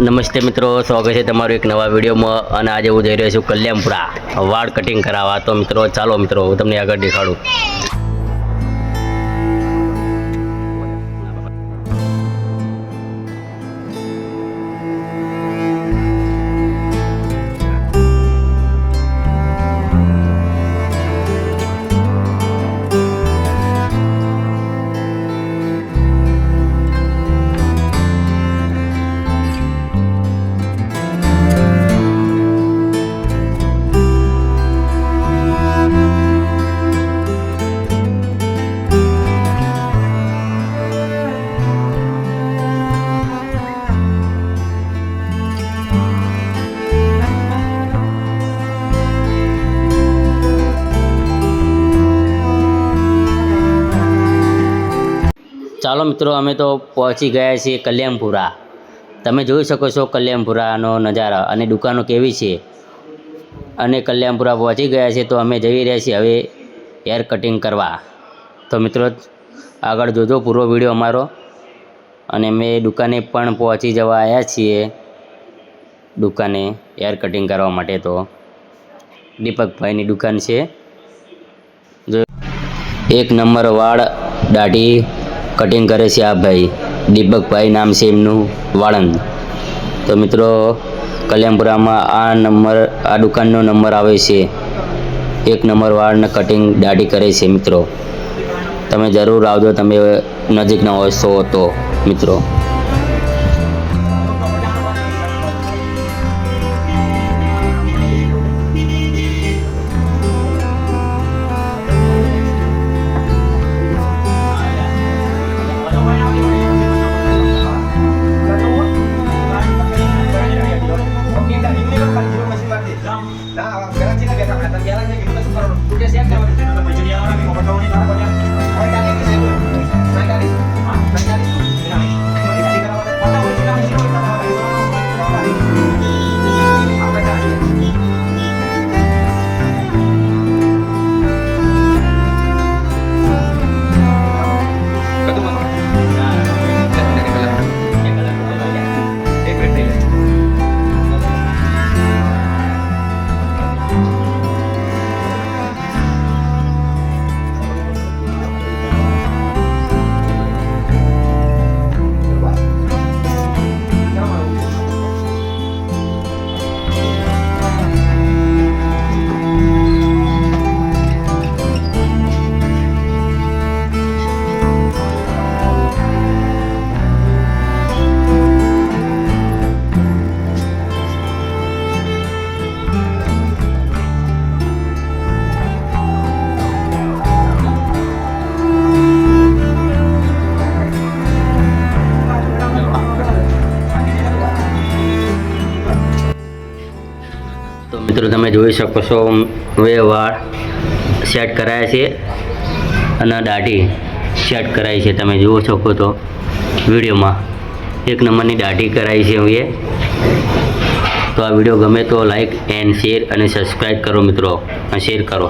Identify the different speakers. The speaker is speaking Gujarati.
Speaker 1: નમસ્તે મિત્રો, સ્વાગત છે તમારું એક નવા વિડીયોમાં. અને આજે હું જઈ રહ્યો છું કલ્યાણપુરા વાળ કટિંગ કરાવવા. તો મિત્રો ચાલો મિત્રો હું તમને આગળ દેખાડું. ચાલો મિત્રો, અમે તો પહોંચી ગયા છીએ કલ્યાણપુરા. તમે જોઈ શકો છો કલ્યાણપુરાનો નજારા અને દુકાનો કેવી છે. અને કલ્યાણપુરા પહોંચી ગયા છે તો અમે જઈ રહ્યા છીએ હવે હેર કટિંગ કરવા. તો મિત્રો આગળ જોજો પૂરો વિડીયો અમારો. અને અમે દુકાને પણ પહોંચી જવા આવ્યા છીએ, દુકાને હેર કટિંગ કરવા માટે. તો દીપકભાઈની દુકાન છે. જો એક નંબર વાળ દાઢી કટિંગ કરે છે આ ભાઈ, દીપકભાઈ નામ છે એમનું, વાળંદ. તો મિત્રો કલ્યાણપુરામાં આ દુકાનનો નંબર આવે છે. એક નંબર વાળને કટિંગ દાઢી કરે છે મિત્રો. તમે જરૂર આવજો, તમે નજીકના હોશો તો મિત્રો. મિત્રો તમે જોઈ શકો છો હવે વાળ સેટ કરાયા છે અને દાઢી સેટ કરાઈ છે. તમે જુઓ શકો તો વિડીયોમાં એક નંબરની દાઢી કરાઈ છે હવે. તો આ વિડીયો ગમે તો લાઈક એન્ડ શેર અને સબસ્ક્રાઈબ કરો મિત્રો, અને શેર કરો.